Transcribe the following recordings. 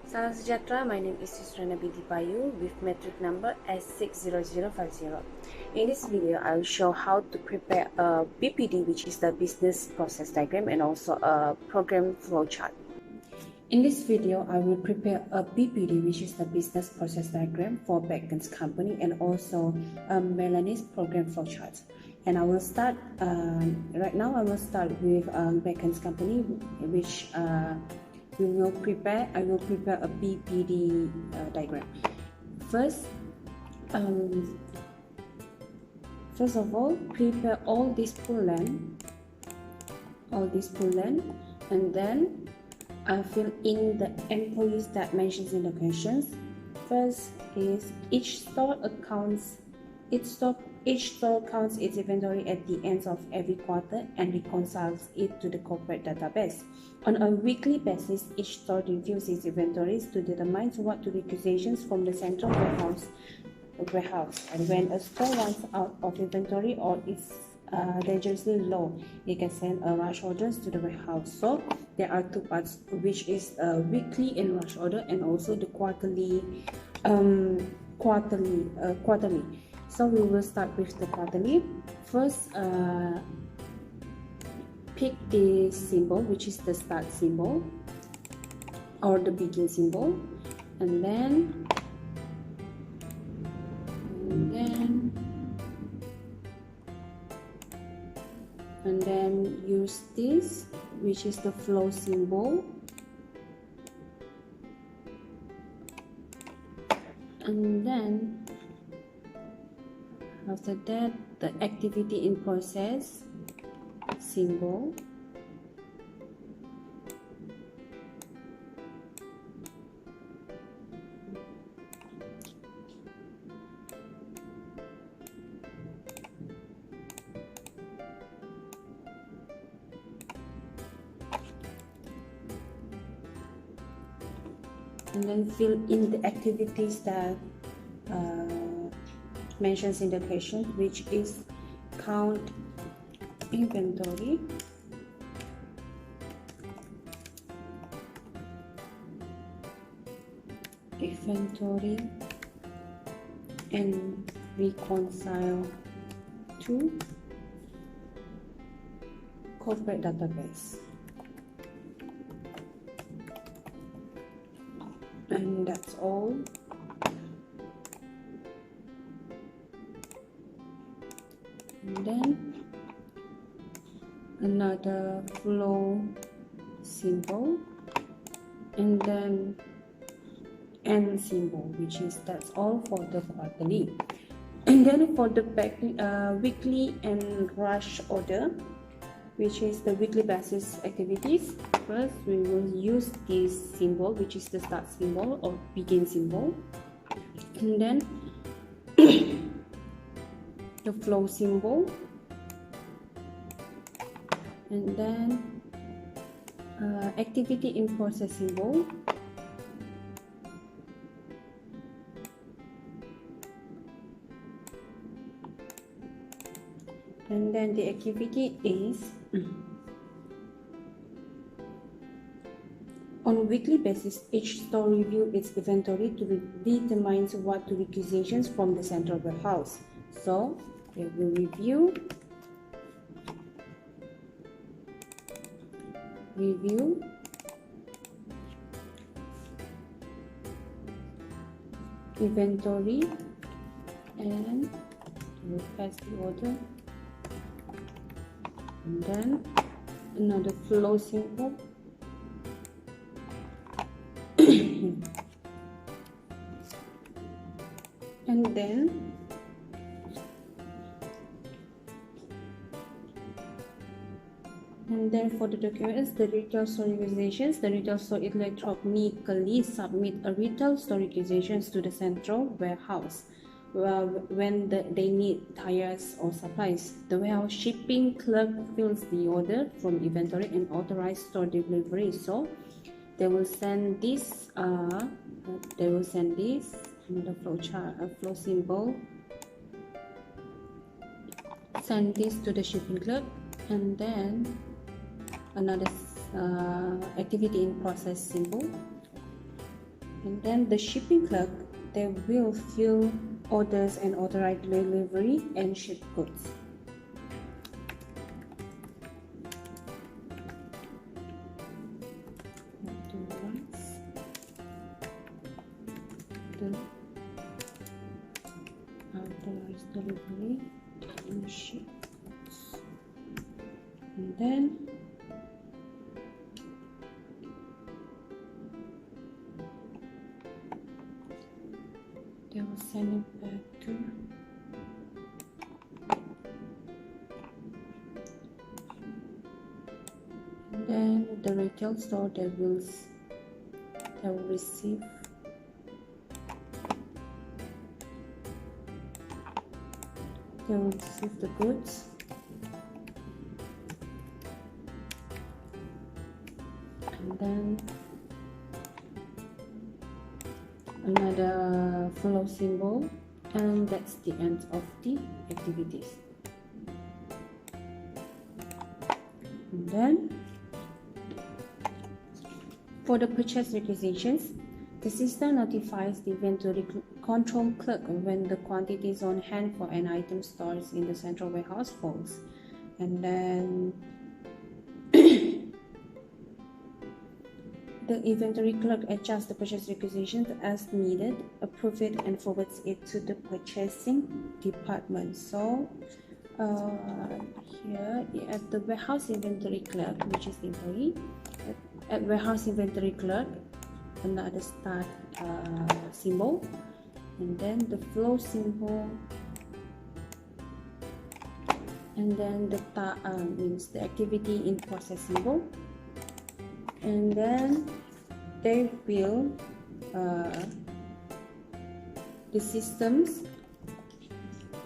Salam sejahtera, my name is Yusrana Binti Bayu with metric number S60050. In this video, I will show how to prepare a BPD, which is the business process diagram, and also a program flowchart. In this video, I will prepare a BPD, which is the business process diagram for Beckons company, and also Melanie's program flowchart. And I will start right now. I will start with Beckons company, which I will prepare a BPD diagram. First of all, prepare all this full length, and then fill in the employees that mentions in the questions. First is each store counts its inventory at the end of every quarter and reconciles it to the corporate database. On a weekly basis, each store reviews its inventories to determine what to requisitions from the central warehouse. And when a store runs out of inventory or is dangerously low, it can send a rush orders to the warehouse. So there are two parts, which is weekly and rush order, and also the quarterly. So we will start with the quarterly. First, pick the symbol, which is the start symbol or the begin symbol, and then use this, which is the flow symbol, and then after that the activity in process symbol, and then fill in the activities that mentions in the question, which is count inventory, and reconcile to corporate database. And that's all. And then another flow symbol, and then end symbol, which is that's all for the quarterly. And then for the weekly and rush order, which is the weekly basis activities, first we will use this symbol, which is the start symbol or begin symbol, and then the flow symbol, and then activity in process symbol, and then the activity is on a weekly basis, each store review its inventory to determine what to requisitions from the central warehouse. So they will review inventory, and we'll pass the order, and then another flow symbol, and then for the documents, the retail store requisitions, the retail store electronically submit a retail store requisitions to the central warehouse when they need tires or supplies. The warehouse shipping clerk fills the order from inventory and authorized store delivery. So they will send this another flow symbol, send this to the shipping clerk, and then another activity in process symbol, And then the shipping clerk, they will fill orders and authorize delivery and ship goods. Authorize delivery and ship goods. And then they will send it back to and then the retail store, they will receive the goods, and then another flow symbol, and that's the end of the activities. And then for the purchase requisitions, the system notifies the inventory control clerk when the quantities on hand for an item stored in the central warehouse falls. And then the inventory clerk adjusts the purchase requisitions as needed, approves it, and forwards it to the purchasing department. So here at the warehouse inventory clerk, which is the employee, at warehouse inventory clerk, another start symbol, and then the flow symbol, and then the means the activity in process symbol, and then they will the systems,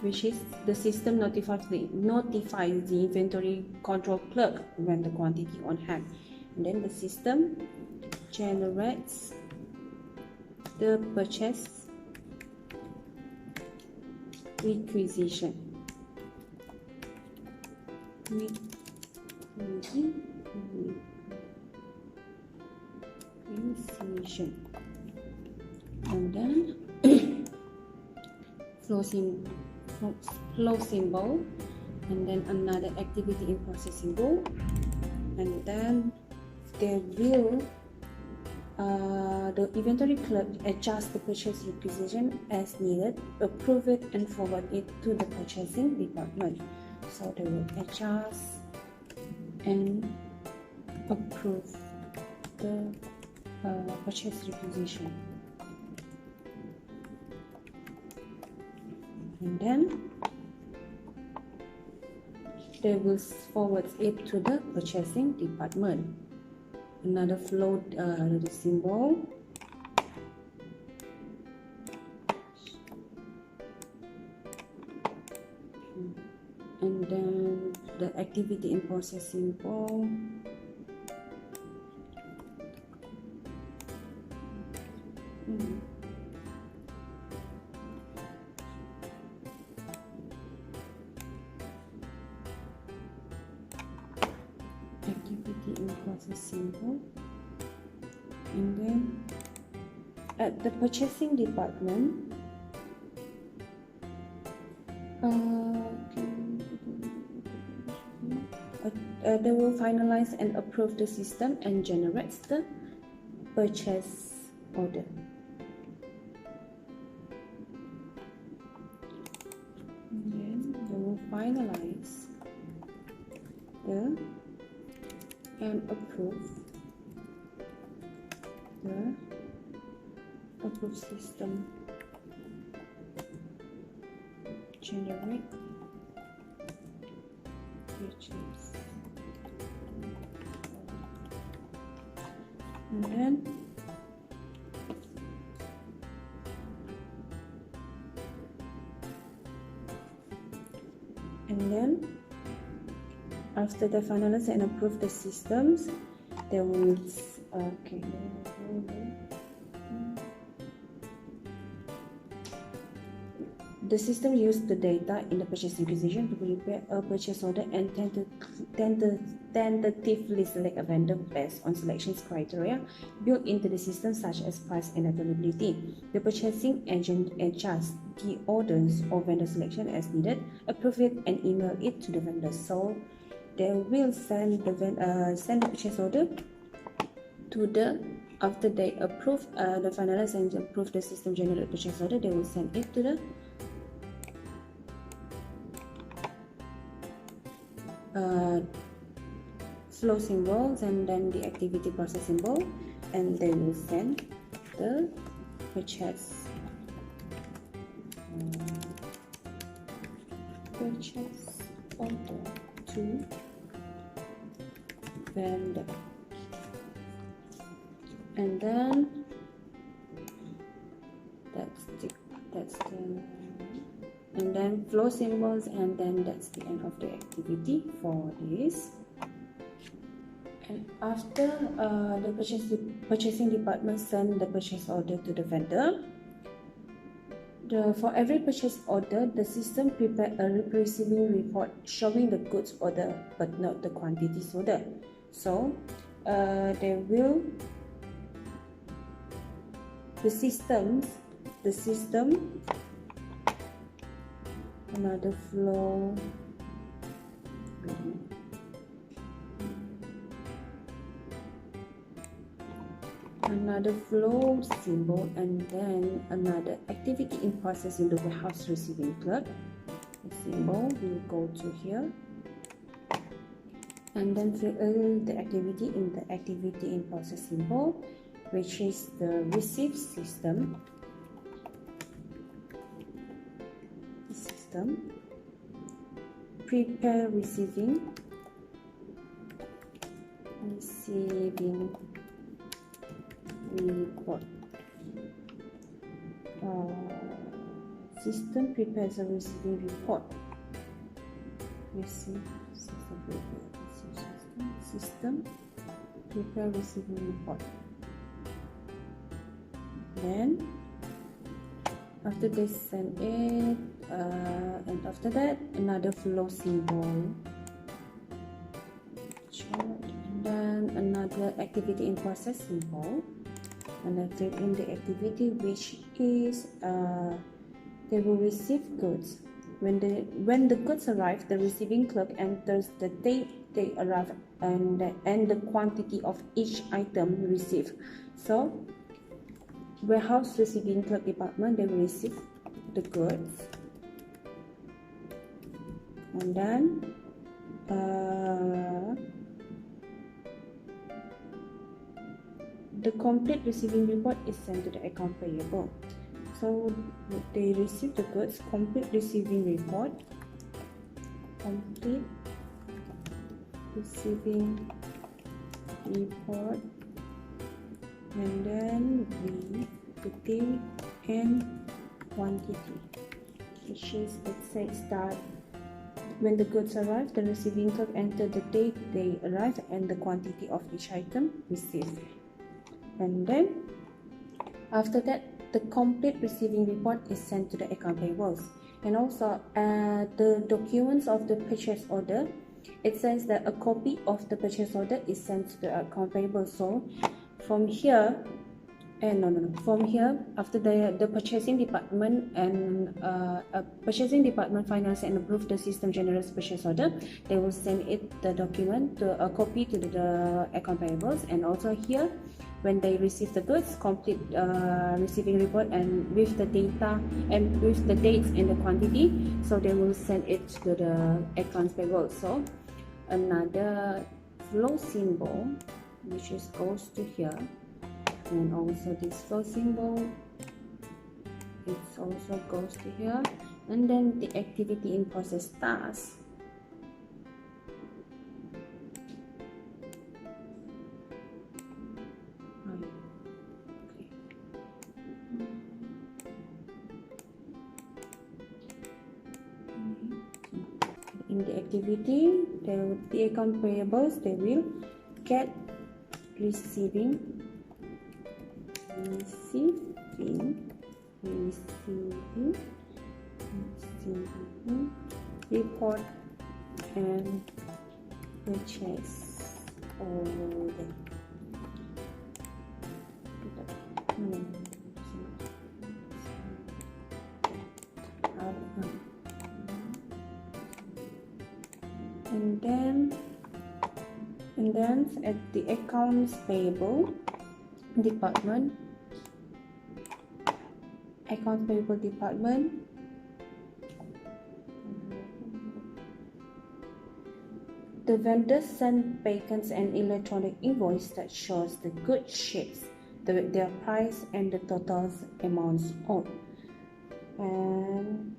which is the system notifies the inventory control clerk when the quantity on hand, and then the system generates the purchase requisition. And then flow symbol, and then another activity in process symbol, and then they will the inventory clerk adjusts the purchase requisition as needed, approve it, and forward it to the purchasing department. So they will adjust and approve the purchase requisition, and then they will forward it to the purchasing department. Another flow symbol, and then the activity in process symbol, symbol, and then at the purchasing department, they will finalize and approve the system and generates the purchase order. And then they will finalize and approve the approved system, generate purchase, and then after they finalize and approve the systems, they will the system used the data in the purchasing decision to prepare a purchase order and tentatively select a vendor based on selections criteria built into the system, such as price and availability. The purchasing agent adjusts the orders or vendor selection as needed, approve it, and email it to the vendor. So they will send the purchase order to the, after they approve the finalize and approve the system generated purchase order, they will send it to the flow symbols and then the activity process symbol, and they will send the purchase order to vendor, and then that's the and then flow symbols, and then that's the end of the activity for this. And after the purchasing department send the purchase order to the vendor, for every purchase order, the system prepare a receiving report showing the goods order but not the quantities order. So the system another flow symbol, and then another activity in process in the warehouse receiving clerk. The symbol will go to here, and then fill the activity in the activity in process symbol, which is the receive system. Prepare receiving report. System prepares a receiving report. System prepare receiving report. Then after they send it, and after that another flow symbol, and then another activity in process symbol, and then fill in the activity, which is they will receive goods. When the goods arrive, the receiving clerk enters the date they arrive and the quantity of each item received. So warehouse receiving clerk department, they will receive the goods, and then the complete receiving report is sent to the account payable. So they receive the goods, complete receiving report, and then the date and quantity, which is, let's say, start when the goods arrive, the receiving clerk enter the date they arrive and the quantity of each item received, and then after that the complete receiving report is sent to the account payables. And also the documents of the purchase order, it says that a copy of the purchase order is sent to the account payable. So from here, from here, after the purchasing department and purchasing department finance and approve the system generates purchase order, they will send the document to a copy to the account payables. And also here, when they receive the goods, complete receiving report and with the data and with the dates and the quantity, so they will send it to the accounts payable. So another flow symbol, which is goes to here, and also this flow symbol, it also goes to here, and then the activity in process task. In the activity, the account payables, they will get receiving report and purchase order. And then at the accounts payable department, the vendor send payments and electronic invoice that shows the goods ships, their price and the total amounts owed. And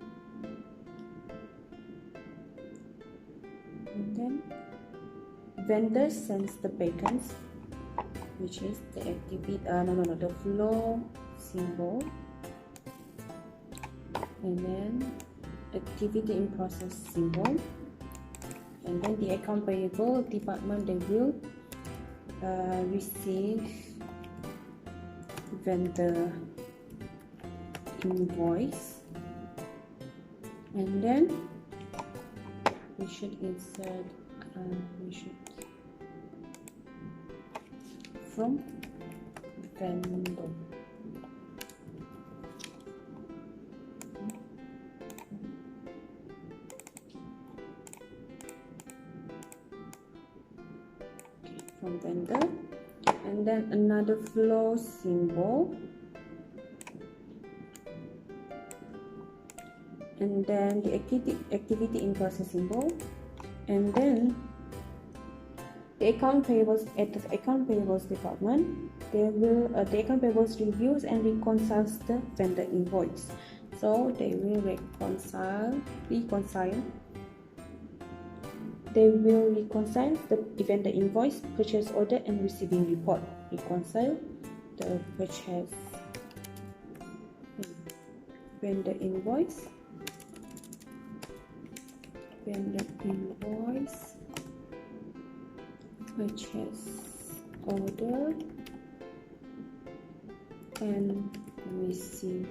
then vendor sends the payments, which is the activity the flow symbol, and then activity in process symbol, and then the account payable department, they will receive vendor invoice, and then we should insert from vendor. From vendor, and then another flow symbol, and then the activity in process symbol, and then the account payables at the account payables department, they will the account payables reviews and reconciles the vendor invoice. So they will reconcile the vendor invoice, purchase order and receiving report. Reconcile the purchase vendor invoice, purchase order and receiving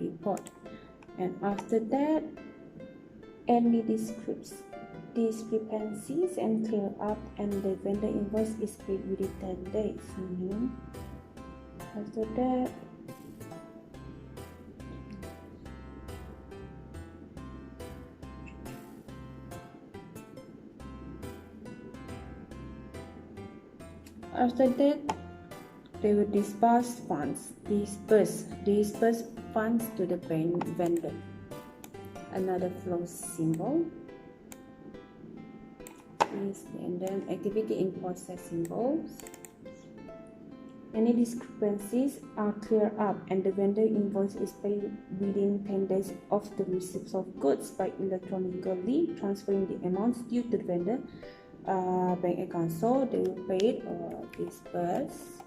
report. And after that, any discrepancies and clear up, and the vendor invoice is paid within 10 days. After that, they will disperse funds to the vendor. Another flow symbol is, and then activity in process symbols. Any discrepancies are cleared up, and the vendor invoice is paid within 10 days of the receipt of goods by electronically transferring the amounts due to the vendor bank account. So they will pay or disperse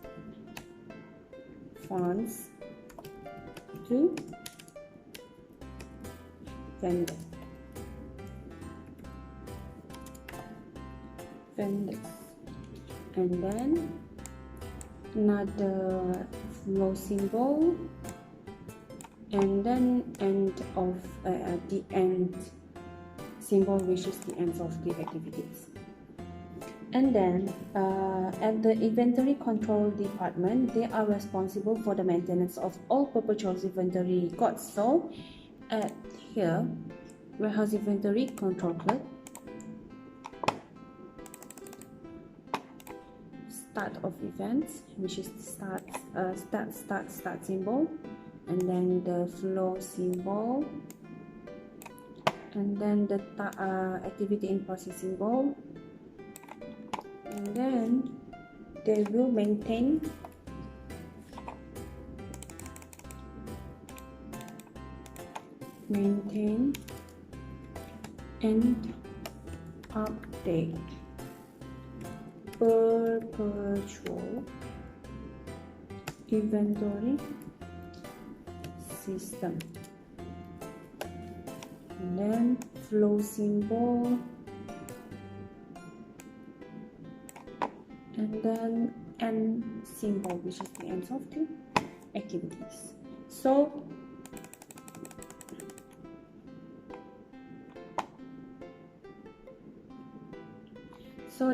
funds to vendors. And then another flow symbol, and then the end symbol, which is the end of the activities. And then at the inventory control department, they are responsible for the maintenance of all perpetual inventory records. So at here, warehouse inventory control clerk, start of events, which is start symbol, and then the flow symbol, and then the activity in process symbol, and then they will maintain and update perpetual inventory system. And then flow symbol, and then end symbol, which is the end of the activities. So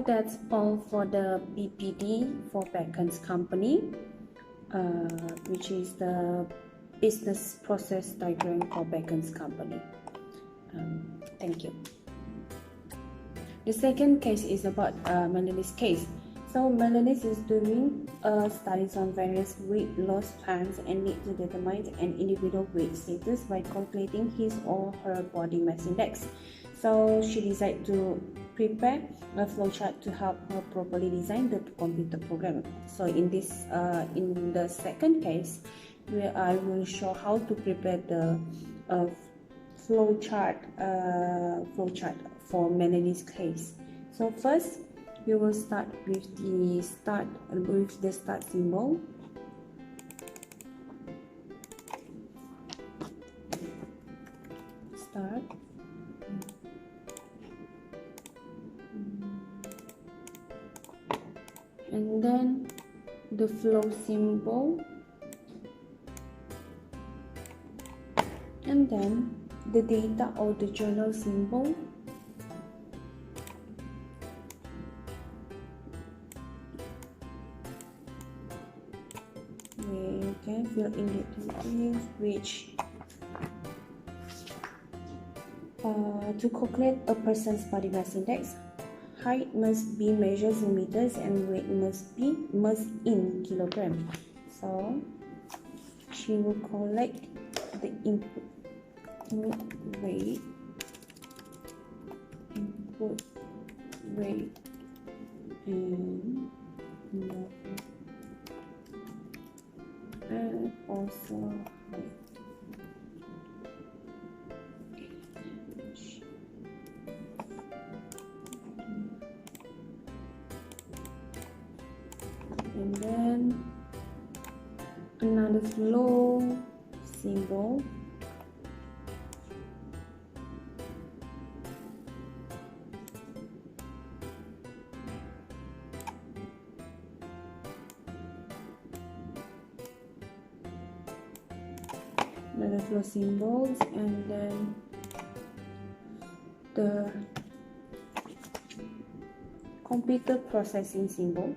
that's all for the BPD for Beckons company, which is the business process diagram for Beckons company. Thank you. The second case is about Melanie's case. So Melanie is doing studies on various weight loss plans and need to determine an individual weight status by calculating his or her body mass index. So she decided to prepare a flowchart to help her properly design the computer program. So in the second case, I will show how to prepare the flowchart for Melanie's case. So first, we will start with the start symbol. Start. And then the flow symbol, and then the data or the journal symbol, we can fill in the details which to calculate a person's body mass index. Height must be measured in meters and weight must be in kilogram. So she will collect the input weight and also height. And then another flow symbol, symbols, and then the computer processing symbol.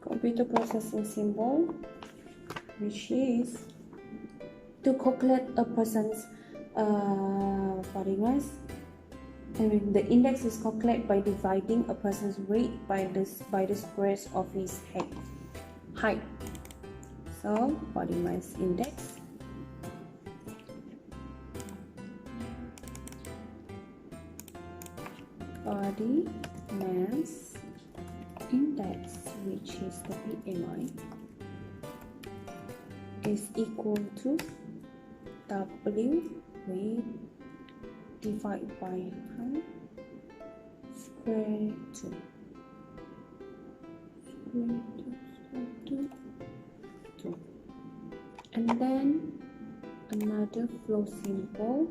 Computer processing symbol, which is to calculate a person's body mass. And the index is calculated by dividing a person's weight by the squares of his height. So body mass index, body mass index, which is the BMI, is equal to W weight divided by height square 2. And then another flow symbol,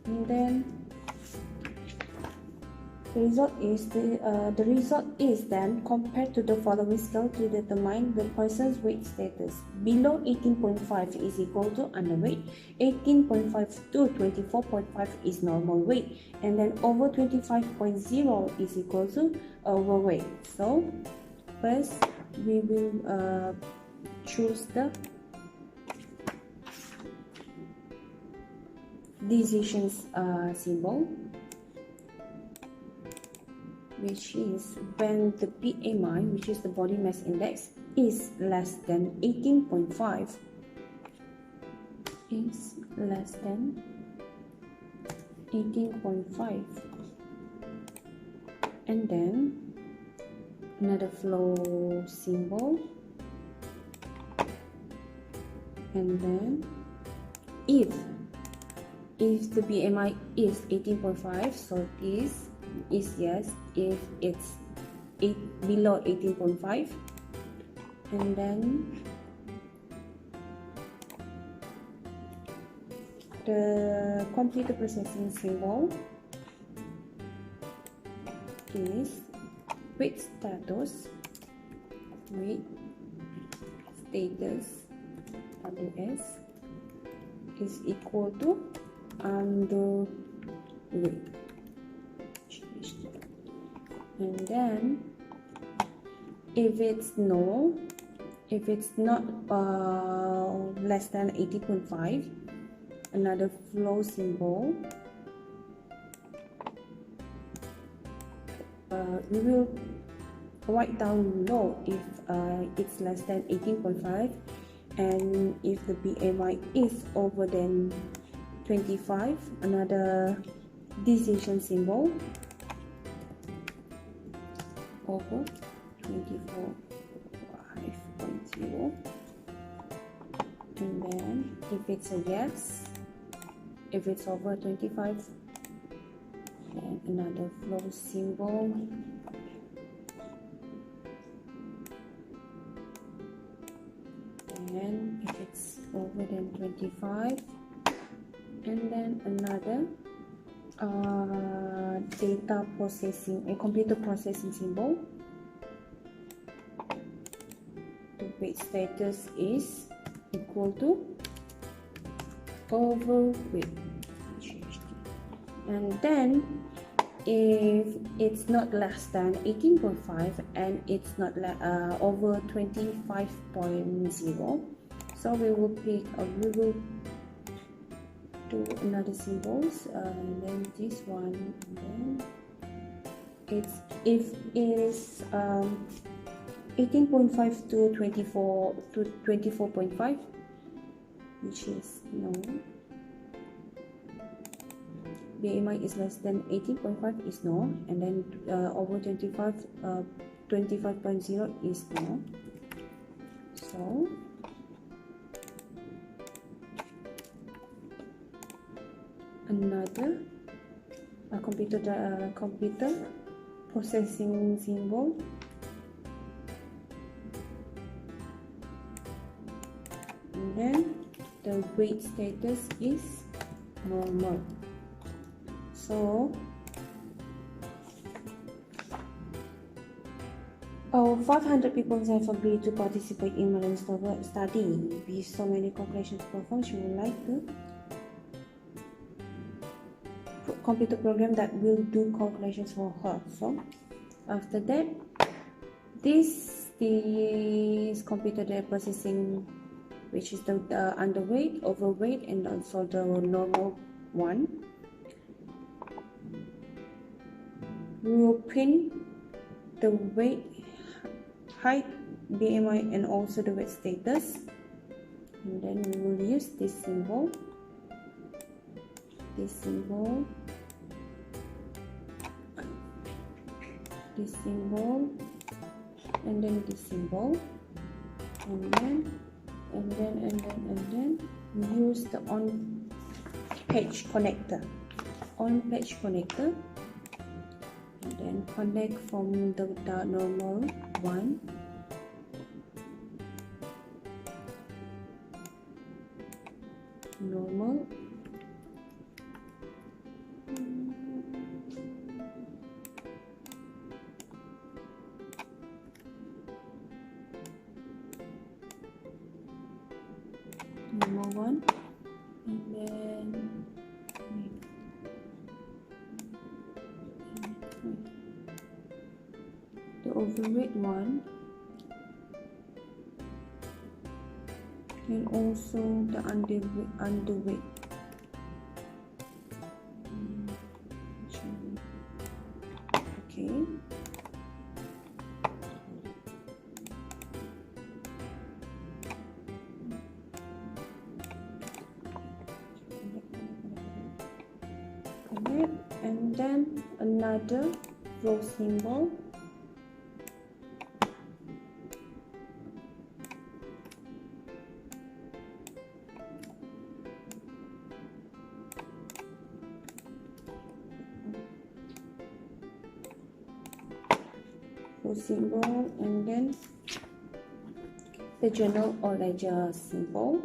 and then the result is then compared to the following scale to determine the person's weight status. Below 18.5 is equal to underweight, 18.5 to 24.5 is normal weight, and then over 25.0 is equal to overweight. So first we will choose the decisions symbol, which is when the BMI, which is the body mass index, is less than 18.5, and then another flow symbol, and then if if the BMI is 18.5, so this is yes. If it's below 18.5, and then the computer processing symbol is weight status WS is equal to underweight, and then if it's no, if it's not less than 80.5, another flow symbol, we will write down no if it's less than 18.5, and if the BMI is over than 25, another decision symbol, over 24.5.0, and then if it's a yes, if it's over 25, then another flow symbol, and if it's over than 25, and then another data processing, a computer processing symbol. The weight status is equal to overweight, and then if it's not less than 18.5 and it's not over 25.0, so we will pick we will do another symbols, and then this one, and then it's if it is 18.5 to 24 to 24.5, which is no. BMI is less than 18.5 is no, and then over 25.0 is no. So another computer processing symbol, and then the weight status is normal. So our 500 people have agreed to participate in Malan's study. With so many calculations performed, she would like to computer program that will do calculations for her. So after that, this is computer data processing, which is the underweight, overweight, and also the normal one. We will print the weight, height, BMI, and also the weight status, and then we will use this symbol, this symbol, and then this symbol, and then we use the on page connector, and then connect from the normal one, normal, one, and then the overweight one, and also the underweight. Okay. And then another row symbol, symbol, and then the journal or ledger symbol,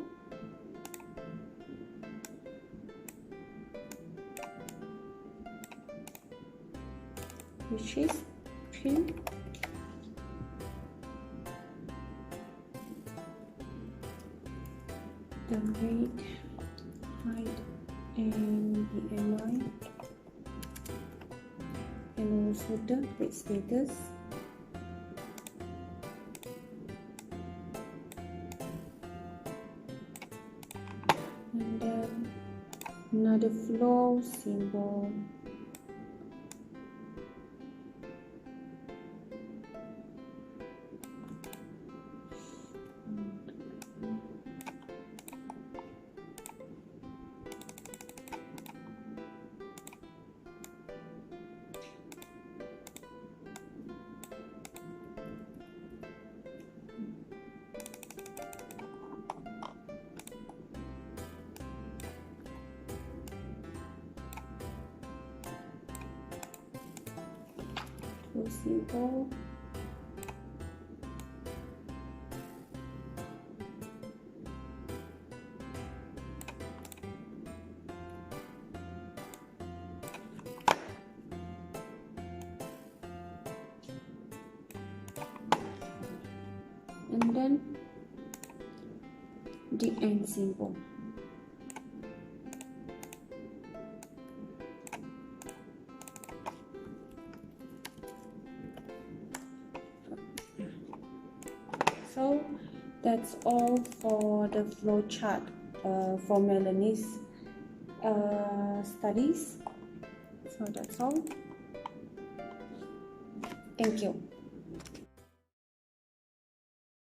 which is 3. The rate, height, and BMI, and also the rate status. And then another flow symbol, symbol, and then the end symbol. So that's all for the flowchart for Melanie's studies. So that's all. Thank you.